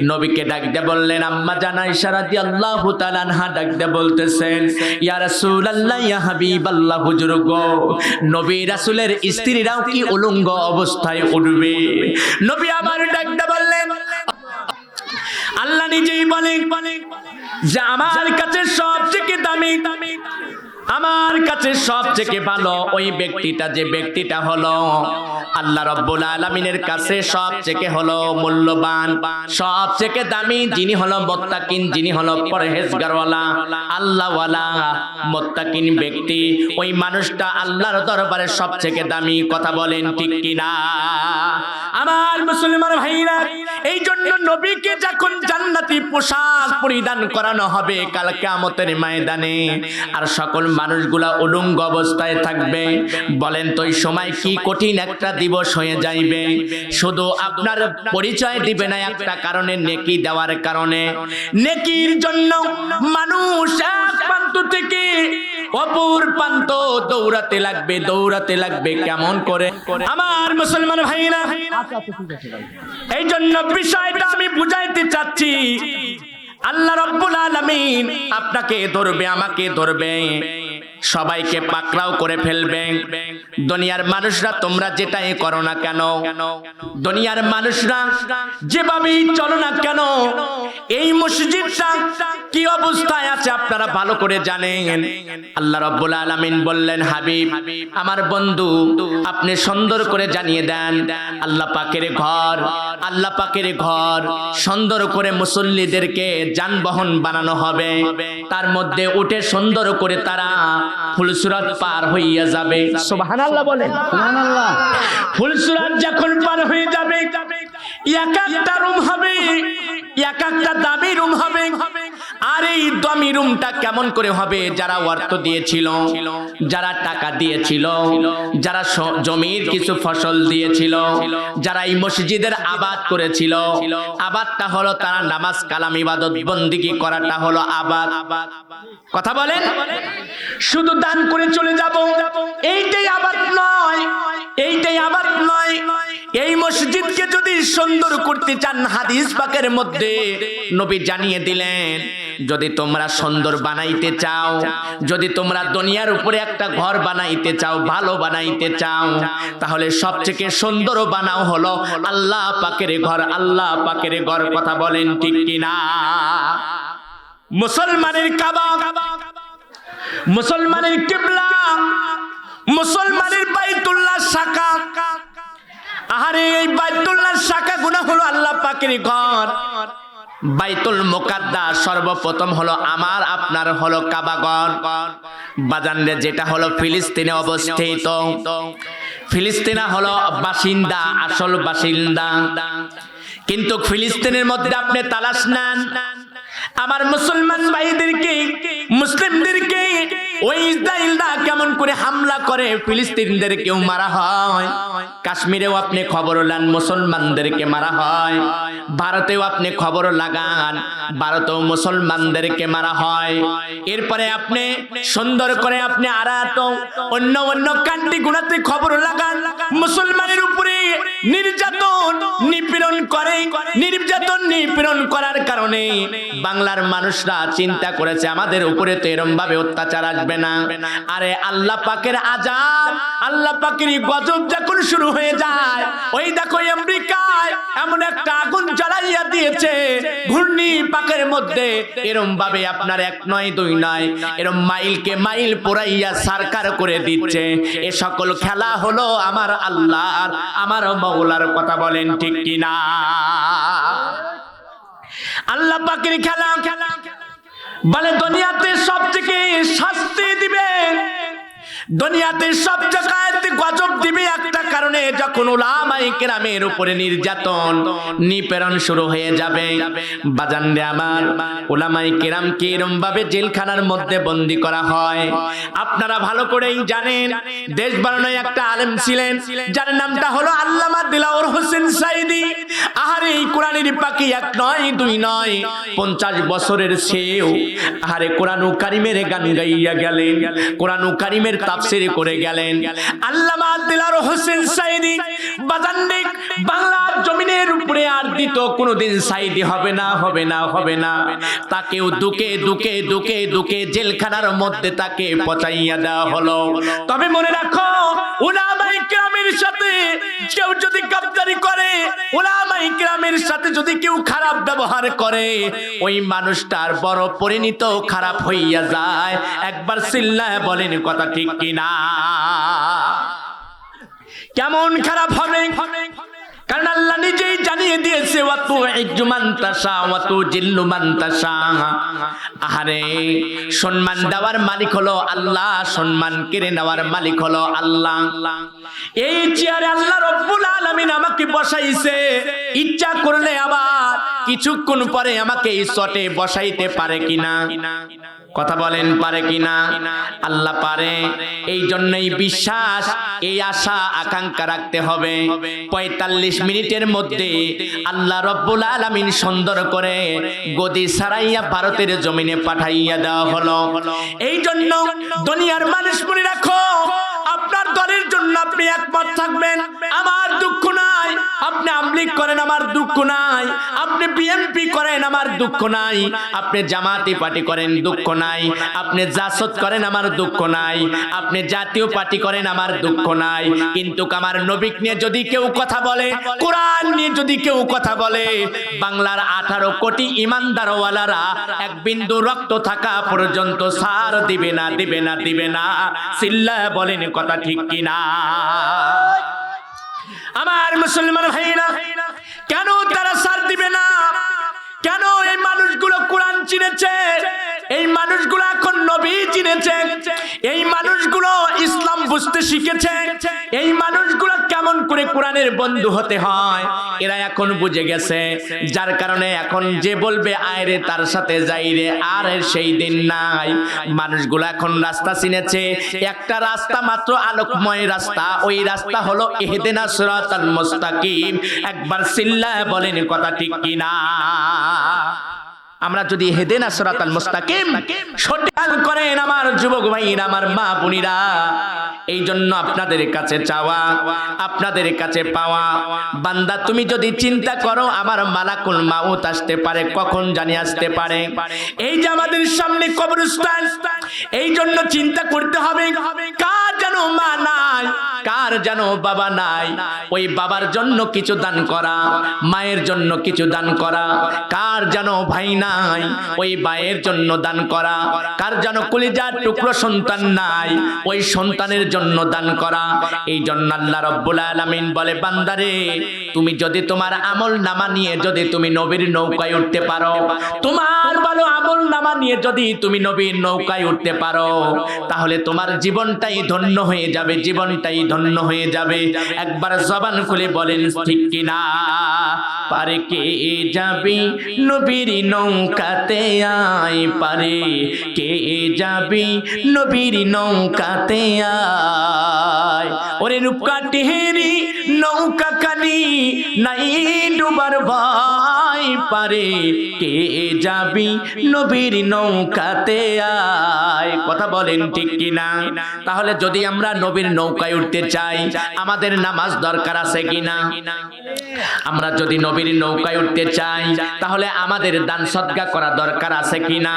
নবীকে ডাকতে বললেন, আম্মা জান আয়েশা রাদিয়াল্লাহু তাআলা আনহা ডাকতে বলতেছেন, ইয়া রাসূলুল্লাহ, ইয়া হাবিবাল্লাহ, হুজুর গো, নবী রাসূলের স্ত্রীরাও কি উলঙ্গ অবস্থায় উঠবে? নবী আমার ডাকতে বললেন, আল্লাহ নিজেই বলেন যে আমার কাছে সবথেকে দামি, আমার কাছে সবথেকে ভালো ওই ব্যক্তিটা, যে ব্যক্তিটা হলো আল্লাহ রাব্বুল আলামিনের কাছে সবথেকে হলো মূল্যবান, সবথেকে দামি, যিনি হলো মুত্তাকিন, যিনি হলো পরহেজগারওয়ালা, আল্লাহওয়ালা মুত্তাকিন ব্যক্তি, ওই মানুষটা আল্লাহর দরবারে সবথেকে দামি। কথা বলেন ঠিক কিনা? আমার মুসলমান ভাইরা, এই জন্য নবীকে যখন জান্নাতি পোশাক পরিধান করানো হবে কাল কিয়ামতের ময়দানে, আর সকল মানুষগুলা উলঙ্গ অবস্থায় থাকবে, বলেন তো এই সময় কি কঠিন একটা দিবস হয়ে যাইবে। শুধু আপনার পরিচয় দিবে না একটা কারণে, নেকি দেওয়ার কারণে। নেকির জন্য মানুষ এক প্রান্ত থেকে অপর প্রান্ত দৌড়াতে লাগবে। কেমন করে আমার মুসলমান ভাইরা? এই জন্য বিষয়টা আমি বুঝাইতে চাচ্ছি, আল্লাহ রাব্বুল আলামিন আপনাকে ধরবে, আমাকে ধরবে, সবাইকে পাকড়াও করে ফেলবে। দুনিয়ার মানুষরা তোমরা যেটাই করো না কেন, দুনিয়ার মানুষরা যেভাবেই চলো না কেন, এই মসজিদটা কি অবস্থায় আছে আপনারা ভালো করে জানেন। আল্লাহ রাব্বুল আলামিন বললেন, হাবিব আমার বন্ধু, আপনি সুন্দর করে জানিয়ে দেন আল্লাহ পাকের ঘর সুন্দর করে মুসল্লিদেরকে যানবাহন বানানো হবে, তার মধ্যে উঠে সুন্দর করে তারা ফুলসুরাত পার হইয়া যাবে। সুবহানাল্লাহ বলেন। সুবহানাল্লাহ। ফুলসুরাত যখন পার হয়ে যাবে, এক একটা রুম হবে, এক একটা দামি রুম হবে। আর এই দামি রুমটা কেমন করে হবে? যারা অর্থ দিয়েছিল, যারা টাকা দিয়েছিল, যারা জমির কিছু ফসল দিয়েছিল, যারা এই মসজিদের আবাদ করেছিল, আবাদটা হলো তারা নামাজ কালাম ইবাদত বন্দিগি করাটা হলো আবাদ। কথা বলেন। শুধু দান করে চলে যাব এইটাই আবাদ নয়, এইটাই আবাদ নয়। এই মসজিদকে যদি সুন্দর করতে চান, হাদিস পাকের মধ্যে নবী জানিয়ে দিলেন, যদি তোমরা সুন্দর বানাইতে চাও, যদি তোমরা দুনিয়ার উপরে একটা ঘর বানাইতে চাও, ভালো বানাইতে চাও, তাহলে সবথেকে সুন্দর বানাও হলো আল্লাহ পাকের ঘর, আল্লাহ পাকের ঘর। কথা বলেন ঠিক কিনা? মুসলমানের কাবা, মুসলমানের কিবলা, মুসলমানের বাইতুল্লাহ শাখা, আহারে এই বাইতুল্লাহর শাখাগুলো হলো আল্লাহ পাকের ঘর। বাইতুল মুকাদ্দাস সর্বপ্রথম হলো আমার আপনার হলো কাবাগর বাজানরে, যেটা হলো ফিলিস্তিনে অবস্থিত। ফিলিস্তিনা হলো বাসিন্দা, আসল বাসিন্দা। কিন্তু ফিলিস্তিনের মধ্যে আপনি তালাশ নেন, আমার মুসলমান ভাইদেরকে, মুসলিমদেরকে ওই ইসরায়েলরা কেমন করে হামলা করে, ফিলিস্তিনদেরকেও মারা হয়। কাশ্মীরেও আপনি খবর লান, মুসলমানদেরকে মারা হয়। ভারতেও আপনি খবর লাগান, ভারতেও মুসলমানদেরকে মারা হয়। এরপরে আপনি সুন্দর করে আপনি আরাত অন্য অন্য কান্ট্রি গুলাতে খবর লাগান, মুসলমানের উপরে নির্যাতন নিপীড়ন করে। নির্যাতন নিপীড়ন করার কারণে বাংলার মানুষরা চিন্তা করেছে আমাদের উপরে তো এরকম ভাবে অত্যাচার আসবে না। আরে আল্লাহ পাকের আযাব, আল্লাহ পাকের গজব যখন শুরু হয়ে যায়, ওই দেখো আমেরিকায় এমন একটা আগুন জ্বালাইয়া দিয়েছে ঘূর্ণি পাকের মধ্যে, এরকম ভাবে আপনার এক নয় দুই নয়, এরকম মাইলকে মাইল পোড়াইয়া সরকার করে দিচ্ছে। এ সকল খেলা হলো আমার আল্লাহর, আমার মাওলার। কথা বলেন ঠিক কিনা? আল্লাহ পাকের খেলা। বলে দুনিয়াতে সবথেকে শাস্তি দিবে, দুনিয়াতে সব জায়গায় গজব দিবে একটা কারণে, যখন উলামায়ে কেরামের উপরে নির্যাতন নিপীড়ন শুরু হয়ে যাবে। বাজান রে আমার, উলামায়ে কেরামকে এরকম ভাবে জেলখানার মধ্যে বন্দী করা হয়। আপনারা ভালো করেই জানেন, দেশ বানানোয় একটা আলেম ছিলেন যার নামটা হলো আল্লামা দিলওয়ার হোসেন সাইদি। আহারে এই কোরআনের পাখি এক নয় দুই নয়, 50 বছরের সেও আহারে কোরআন কারীমের গান গাইয়া গেলেন, কোরআন কারীমের তাফসীর করে গেলেন। আল্লামা দিলওয়ার হোসেন সাইদি বাজানরে বাংলার জমিনের উপরে আর দ্বিতীয় কোনোদিন সাইদি হবে না, হবে না, হবে না। তাকেও দুকে দুকে দুকে দুকে জেলখানার মধ্যে তাকে পচাইয়া দেওয়া হলো। তবে মনে রাখো, উলামায়ে কেরামের সাথে কেউ যদি গাদ্দারি করে, উলামায়ে কেরামের সাথে যদি কেউ খারাপ ব্যবহার করে, ওই মানুষটার বড় পরিণত খারাপ হইয়া যায়। একবার চিল্লায় বলেন কথা ঠিক কিনা? কেমন খারাপ হবে? কারণ আল্লাহ নিজেই জানিয়ে দিয়েছে, ওয়াতু ইজ্জু মান তাশা ওয়াতু জিল্লু মান তাশা। আহারে সম্মান দেওয়ার মালিক হলো আল্লাহ, সম্মান কেড়ে নেওয়ার মালিক হলো আল্লাহ। এই চেয়ারে আল্লাহ রব্বুল আলামিন আমাকে বসাইছে, ইচ্ছা করলে আবার কিছুক্ষণ পরে আমাকে এই চটে বসাইতে পারে কিনা? কথা বলেন পারে কিনা? আল্লাহ পারে। এই জন্যই বিশ্বাস, এই আশা আকাঙ্ক্ষা রাখতে হবে। 45 মিনিটের মধ্যে আল্লাহ রব্বুল আলামিন সুন্দর করে গদি সারাইয়া ভারতের জমিনে পাঠাইয়া দেওয়া হলো। এই জন্য দুনিয়ার মানুষ মনে রাখো, আপনার দলের জন্য আপনি একমত থাকবেন, আমার দুঃখ নাই। আপনি আমলিগ করেন, আমার দুঃখ নাই। আপনি বিএনপি করেন, আমার দুঃখ নাই। আপনি জামাতি পার্টি করেন, দুঃখ নাই। আপনি জাসদ করেন, আমার দুঃখ নাই। আপনি জাতীয় পার্টি করেন, আমার দুঃখ নাই। কিন্তু আমার নবী নিয়ে যদি কেউ কথা বলে, কোরআন নিয়ে যদি কেউ কথা বলে, বাংলার 18 কোটি ইমানদারওয়ালারা এক বিন্দু রক্ত থাকা পর্যন্ত সার দিবে না, দিবে না, দিবে না। চিল্লায় বলেন কথা ঠিক কিনা? আমার মুসলমান ভাইরা, কেন তারা সার দিবে না? কেন? এই মানুষগুলো কোরআন চিনেছে, এই মানুষগুলো এখন নবী চিনেছে, এই মানুষগুলো ইসলাম বুঝতে শিখেছে, এই মানুষগুলো কেমন করে কোরআনের বন্ধু হতে হয় এরা এখন বুঝে গেছে। যার কারণে এখন যে বলবে আয় রে তার সাথে যাই রে, আর সেই দিন নাই। মানুষগুলো এখন রাস্তা চিনেছে, একটা রাস্তা মাত্র, আলোকময় রাস্তা। ওই রাস্তা হলো ইহদিনাস সিরাতাল মুস্তাকিম। একবার চিল্লায় বলেন কথা ঠিক কিনা? আমরা যদি ইহদিনাস সিরাতাল মুস্তাকিম সঠিক করেন আমার যুবক ভাইরা, আমার মা বোনেরা, এই জন্য আপনাদের কাছে চাওয়া, আপনাদের কাছে পাওয়া। বান্দা তুমি যদি চিন্তা করো আমার মালাকুল মাউত আসতে পারে, কখন জানি আসতে পারে। এই যে আমাদের সামনে কবরস্থান, এই জন্য চিন্তা করতে হবে কার যেন মা নাই, কার যেন বাবা নাই, ওই বাবার জন্য কিছু দান করা, মায়ের জন্য কিছু দান করা। কার যেন ভাই নাই, ওই ভাইয়ের জন্য দান করা। কার যেন কলিজার টুকরো সন্তান নাই, ওই সন্তানের জন্য দান করা। এই জন্য আল্লাহ রাব্বুল আলামিন বলে, বান্দারে তুমি যদি তোমার আমল নামা নিয়ে যদি তুমি নবীর নৌকায় উঠতে পারো, তোমার ভালো আমল নামা নিয়ে যদি তুমি নবীর নৌকায় উঠতে পারো, তাহলে তোমার জীবনটাই ধন্য হয়ে যাবে, জীবনটাই ধন্য হয়ে যাবে। একবার জবান খুলে বলেন ঠিক কিনা? পারে কে যাবি নবীর নৌকাতে আয়, পারে কে যাবি নবীর নৌকাতে আয়। ওরে রূপকা টেহেরি নৌকা কানি নাই ডুবার ভয়, পারে কে যাবি নবীর নৌকাতে আয়। কথা বলেন ঠিক কিনা? তাহলে যদি আমরা নবীর নৌকায় উঠতে চাই, আমাদের নামাজ দরকার আছে কিনা? আমরা যদি নবীর নৌকায় উঠতে চাই, তাহলে আমাদের দান সদকা করা দরকার আছে কিনা?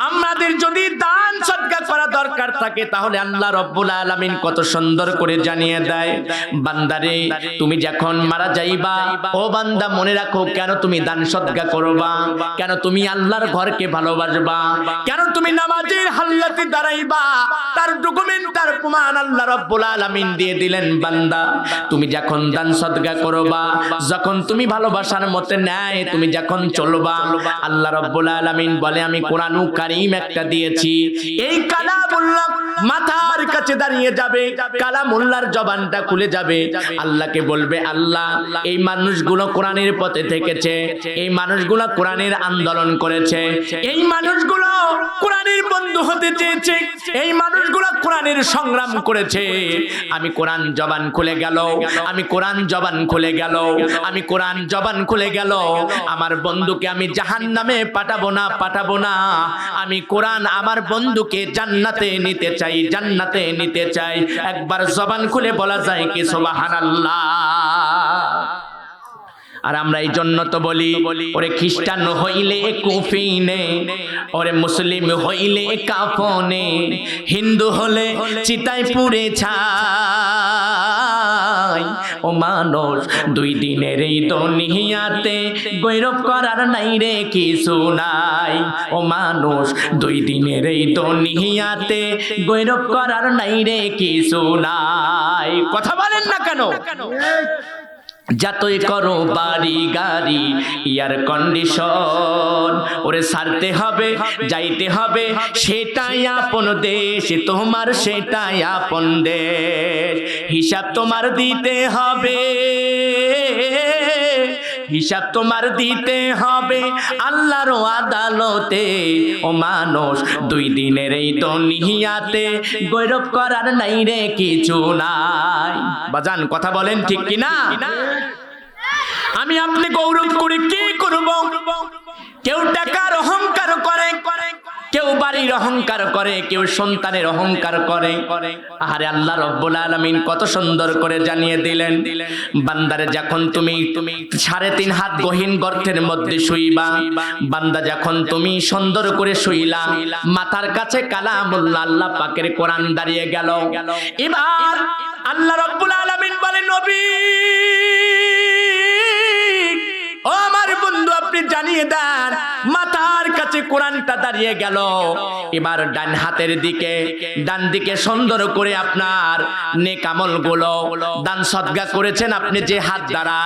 আমাদের যদি দান সদকা করা দরকার থাকে, তাহলে আল্লাহ রাব্বুল আলামিন কত সুন্দর করে জানিয়ে দেয়, বান্দারে তুমি যখন মারা যাইবা, ও বান্দা মনে রাখো, কেন তুমি দান সদকা করবা, কেন তুমি আল্লাহর ঘরকে ভালোবাসবা, কেন তুমি নামাজের হালতে দাঁড়াইবা, তার ডকুমেন্ট, তার প্রমাণ আল্লাহ রাব্বুল আলামিন দিয়ে দিলেন। বান্দা তুমি যখন দান সদকা করবা, যখন তুমি ভালোবাসার মতে ন্যায় তুমি যখন চলবা, আল্লাহ রাব্বুল আলামিন বলে আমি কোরআনুল কারীম একটা দিয়েছি, এই কালামুল্লাহ মাথার কাছে দাঁড়িয়ে যাবে, কালামুল্লাহর জবানটা খুলে যাবে, আল্লাহকে বলবে, আল্লাহ এই মানুষগুলো কোরআনের পথে থেকেছে, এই মানুষগুলো কোরআনের আন্দোলন করেছে, এই মানুষগুলো কোরআনের বন্ধু হতে চেয়েছে, এই মানুষগুলো কোরআনের সংগ্রাম করেছে। আমি কোরআন জবান খুলে গেল, আমি কোরআন জবান খুলে গেল, আমি কোরআন জবান খুলে গেল, আমার বন্ধুকে আমি জাহান্নামে পাঠাবো না, পাঠাবো না। আমি কোরআন আমার বন্ধুকে জান্নাতে নিতে চাই, জান্নাতে নিতে চাই। একবার জবান খুলে বলা যায় কি সুবহানাল্লাহ? আর আমরা এই জন্য তো বলি, ওরে খ্রিস্টান হইলে কুফিনে, ওরে মুসলিম হইলে কাফনে, হিন্দু হলে চিতায় পুড়ে ছাই। ও মানুষ দুই দিনের এই দুনিয়াতে গৌরব করার নাই রে কিছু নাই। ও মানুষ দুই দিনের এই দুনিয়াতে গৌরব করার নাই রে কিছু নাই। কথা বলেন না কেন? যতই করো বাড়ি গাড়ি এয়ার কন্ডিশন, ওরে ছাড়তে হবে যাইতে হবে, সেটাই আপন দেশ তোমার, সেটাই আপন দেশ। হিসাব তোমার দিতে হবে, হিসাব তোমার দিতে হবে আল্লাহর আদালতে। ও মানুষ দুই দিনের এই দুনিয়াতে গৌরব করার নাই রে কিছু নাই। বাজান কথা বলেন ঠিক কিনা? আমি আপনি গৌরব করে কি করব? কেউ টাকার অহংকার করে, কেউ বাড়ির অহংকার করে, কেউ সন্তানের অহংকার করে। আরে আল্লাহ রাব্বুল আলামিন কত সুন্দর করে জানিয়ে দিলেন, বান্দারে যখন তুমি 3.5 হাত গহীন গর্তের মধ্যে শুইবা, বান্দা যখন তুমি সুন্দর করে শুইলা, মাথার কাছে কালামুল্লাহ আল্লাহ পাকের কোরআন দাঁড়িয়ে গেল। এবার আল্লাহ রাব্বুল আলামিন বলে, নবী ও আমার বন্ধু আপনি জানিয়ে দেন, মাথার কাছে কোরআনটা দাঁড়িয়ে গেল। এবার ডান হাতের দিকে, ডান দিকে সুন্দর করে আপনার নেক আমলগুলো দান সদকা করেছেন আপনি যে হাত দ্বারা,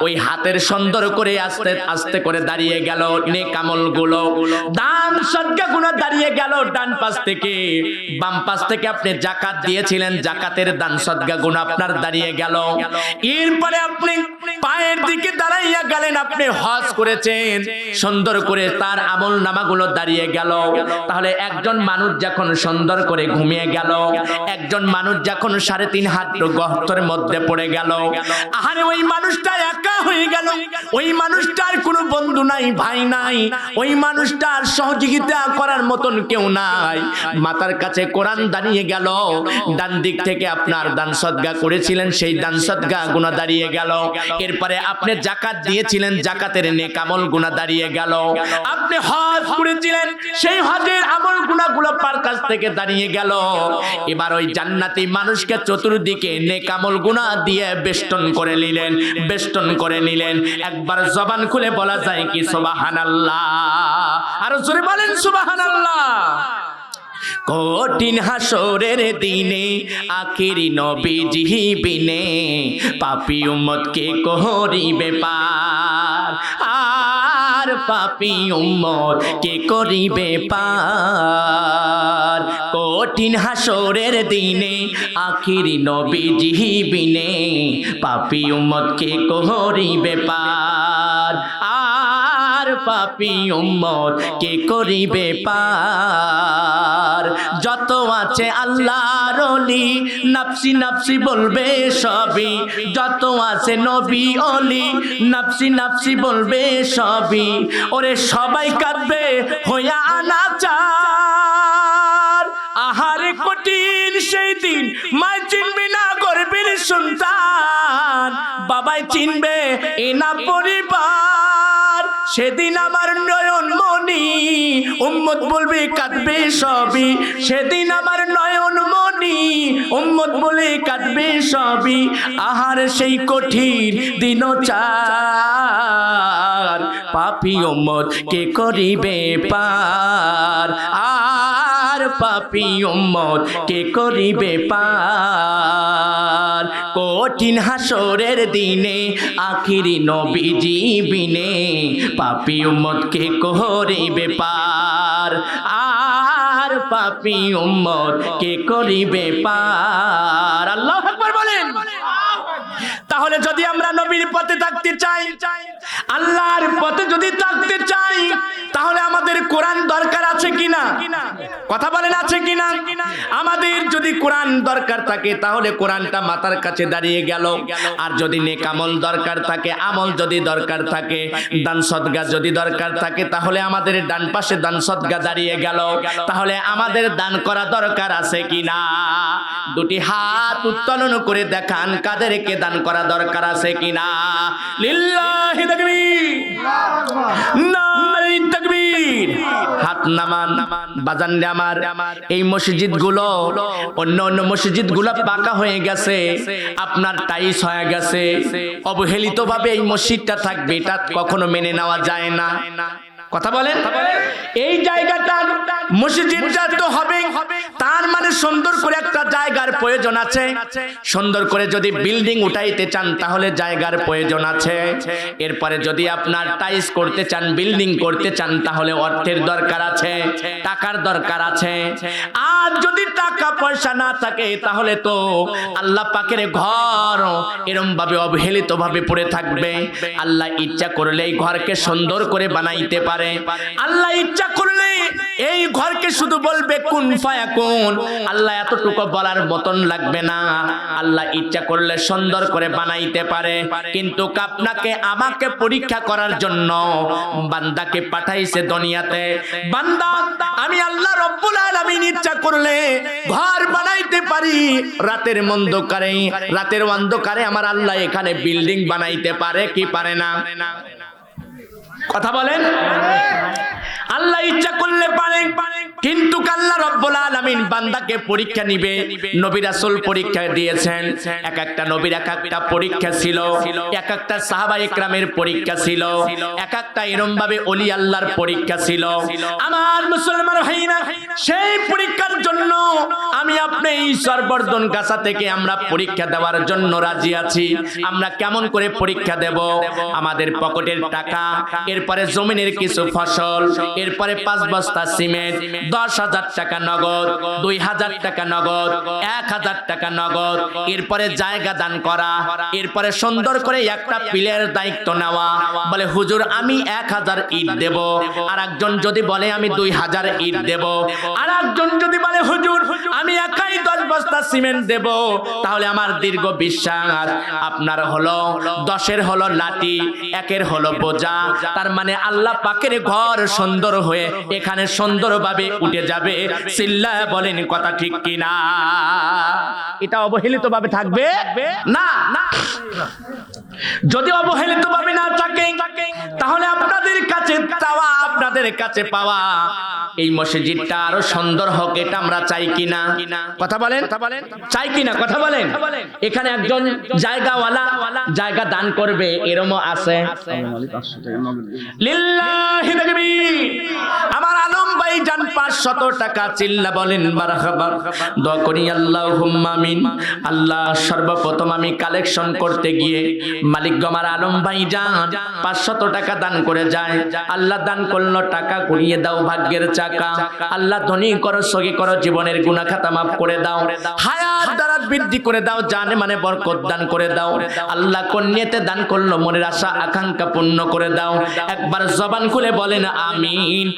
ওই হাতের সুন্দর করে আস্তে আস্তে করে দাঁড়িয়ে গেল নেক আমলগুলো, দান সদকা গুলো দাঁড়িয়ে গেল। ডান পাশ থেকে বাম পাশ থেকে আপনি যাকাত দিয়েছিলেন, যাকাতের দান সদকা গুলো আপনার দাঁড়িয়ে গেল। এরপরে আপনি পায়ের দিকে দাঁড়াইয়া গেলেন, আপনি হজ করেছেন, সুন্দর করে তার আমল নামাগুলো দাঁড়িয়ে গেল। তাহলে একজন মানুষ যখন সুন্দর করে ঘুমিয়ে গেল, একজন মানুষ যখন 3.5 হাত গর্তের মধ্যে পড়ে গেল, আরে ওই মানুষটা একা হয়ে গেল, ওই মানুষটার কোনো বন্ধু নাই, ভাই নাই, ওই মানুষটার সহযোগিতা করার মতন কেউ নাই। মাথার কাছে কোরআন দাঁড়িয়ে গেল, ডান দিক থেকে আপনার দান সদকা করেছিলেন সেই দান সদকা গুনাহ দাঁড়িয়ে গেল। এর এরপরে আপনি যাকাত দিয়েছিলেন, যাকাতের নেক আমল গুনাহ দাঁড়িয়ে গেল। আপনি হজ করেছিলেন, সেই হজের আমল গুনাহগুলো পার কাছ থেকে দাঁড়িয়ে গেল। এবার ওই জান্নাতি মানুষকে চতুর্দিকে নেক আমল গুনাহ দিয়ে বেষ্টন করে নিলেন, বেষ্টন করে নিলেন। একবার জবান খুলে বলা যায় কি সুবহানাল্লাহ? আর জোরে বলেন সুবহানাল্লাহ। কঠিন হাসরের দিনে আখিরি নবীজি বিনে পাপী উম্মতকে করিবে পার, আর পাপী উম্মত কে করিবে পার। কঠিন হাসরের দিনে আখিরি নবীজি বিনে পাপী উম্মতকে করিবে পার, আর পাপী উম্মত কে করিবে পার। যত আছে আল্লাহর ওলি নফসি নফসি বলবে সবই, যত আছে নবী ওলি নফসি নফসি বলবে সবই। ওরে সবাই কাঁদবে হইয়া আনাচার, আহারে কঠিন সেই দিন মাই চিনবি না গর্বের সন্তান, বাবাই চিনবে এ না পরিবার। সেদিন আমার নয়ন মনি উম্মত বলবে কাঁদবে সবই, সেদিন আমার নয়ন মনি উম্মত বলে কাঁদবে সবই। আহার সেই কঠিন দিন চার, পাপী উম্মত কে করিবে পার, আর পাপী উম্মত কে করিবে পার। কঠিন হাসরের দিনে আখিরি নবীজি বিনে পাপী উম্মত কে করিবে পার, আর পাপী উম্মত কে করিবে পার। আল্লাহু আকবার বলেন। তাহলে যদি আমরা নবীর পথে থাকতে চাই, আল্লাহর পথে যদি থাকতে চাই, তাহলে আমাদের কোরআন দরকার আছে কিনা? কথা বলেন আছে কিনা? আমাদের যদি কোরআন দরকার থাকে তাহলে কোরআনটা মাথার কাছে দাঁড়িয়ে গেল। আর যদি নেক আমল দরকার থাকে, আমল যদি দরকার থাকে, দান সদকা যদি দরকার থাকে, তাহলে আমাদের ডান পাশে দান সদকা দাঁড়িয়ে গেল। তাহলে আমাদের দান করা দরকার আছে কিনা? দুটি হাত উত্তোলন করে দেখান কাদেরকে দান করা দরকার আছে কিনা? লিল্লাহি তাকবীর, নারে তাকবীর। হাত নামান। বাজান রে আমার, এই মসজিদ গুলো অন্য অন্য মসজিদ গুলো পাকা হয়ে গেছে, আপনার টাইস হয়ে গেছে, অবহেলিত ভাবে এই মসজিদটা থাকবে, এটা কখনো মেনে নেওয়া যায় না। কথা বলেন। এই জায়গাটা মসজিদটা তো হবে, তার মানে সুন্দর করে একটা জায়গার প্রয়োজন আছে। সুন্দর করে যদি বিল্ডিং উঠাইতে চান তাহলে জায়গার প্রয়োজন আছে। এরপরে যদি আপনার টাইস করতে চান, বিল্ডিং করতে চান, তাহলে অর্থের দরকার আছে, টাকার দরকার আছে। আর যদি টাকা পয়সা না থাকে তাহলে তো আল্লাহ পাকের ঘর এরকম ভাবে অবহেলিত ভাবে পড়ে থাকবে। আল্লাহ ইচ্ছা করলে এই ঘরকে সুন্দর করে বানাইতে পারে। আল্লাহ ইচ্ছা করলে এই ঘরকে শুধু বলবে কুন ফায়াকুন, আল্লাহ এতটুকু বলার মতন লাগবে না। আল্লাহ ইচ্ছা করলে সুন্দর করে বানাইতে পারে, কিন্তু আপনাকে আমাকে পরীক্ষা করার জন্য বান্দাকে পাঠাইছে দুনিয়াতে। বান্দা, আমি আল্লাহ রব্বুল আলামিন ইচ্ছা করলে ঘর বানাইতে পারি রাতের অন্ধকারে, রাতের অন্ধকারে আমার আল্লাহ এখানে বিল্ডিং বানাইতে পারে কি পারে না? কথা বলেন। আল্লাহ ইচ্ছা করলে পারে, কিন্তু আল্লাহ রব্বুল আলামিন বান্দাকে পরীক্ষা নিবে। নবী রাসূল পরীক্ষা দিয়েছেন, এক একটা নবীর এক একটা পরীক্ষা ছিল, এক একটা সাহাবায়ে কেরামের পরীক্ষা ছিল, এক একটা এরকম ভাবে ওলি আল্লাহর পরীক্ষা ছিল। আমার মুসলমান ভাইরা, সেই পরীক্ষার জন্য আমি আপনি এই সর্বর্ধন গাছা থেকে আমরা পরীক্ষা দেওয়ার জন্য রাজি আছি। আমরা কেমন করে পরীক্ষা দেব? আমাদের পকেটের টাকা, এরপরে জমিনের কিছু ফসল, এরপরে 5 বস্তা সিমেন্ট, 10,000 টাকা নগদ, 2,000 টাকা নগদ, 1,000 টাকা নগদ, এরপরে জায়গা দান করা, এরপরে সুন্দর করে একটা পিলের দায়িত্ব নেওয়া। বলে হুজুর আমি 1,000 ইট দেব, আর একজন যদি বলে আমি 2,000 ইট দেব, আর একজন যদি বলে হুজুর আমি একাই 10 বস্তা সিমেন্ট দেব, তাহলে আমার দীর্ঘ বিশ্বাস আপনার হলো 10-এর হলো লাঠি, 1-এর হলো বোঝা। তার মানে আল্লাহ পাকের ঘর সুন্দর হয়ে এখানে সুন্দরভাবে উঠে যাবে। চিল্লায় বলেন কথা ঠিক কিনা? এটা অবহেলিত ভাবে থাকবে না। যদি অবহেলিত ভাবে না থাকে তাহলে আপনাদের কাছে চাওয়া আপনাদের কাছে পাওয়া এই মসজিদটা আরো সুন্দর হোক, এটা আমরা চাই কিনা? কথা বলেন, চাই কিনা? কথা বলেন। এখানে একজন জায়গাওয়ালা জায়গা দান করবে এরকম আছে? লিল্লাহি তাকবীর। আমার আলম ভাই জান 500 টাকা চিল্লা বলেন মারহাবা। দোয়া করি আল্লাহুম্মা আমিন। আল্লাহ সর্বপ্রথম আমি কালেকশন করতে গিয়ে মালিক আমার আলম ভাই জান 500 টাকা দান করে যায়। আল্লাহ দান করলো, টাকা ঘুরিয়ে দাও ভাগ্যের চাকা। আল্লাহ ধনী করো, সগী করো, জীবনের গুনাহ খাতা মাফ করে দাও, হায়াত দারাত বৃদ্ধি করে দাও, জানে মানে বরকত দান করে দাও। আল্লাহ কোন নিয়তে দান করলো মনের আশা আকাঙ্ক্ষা পূর্ণ করে দাও। একবার জবান খুলে বলেন আমিন।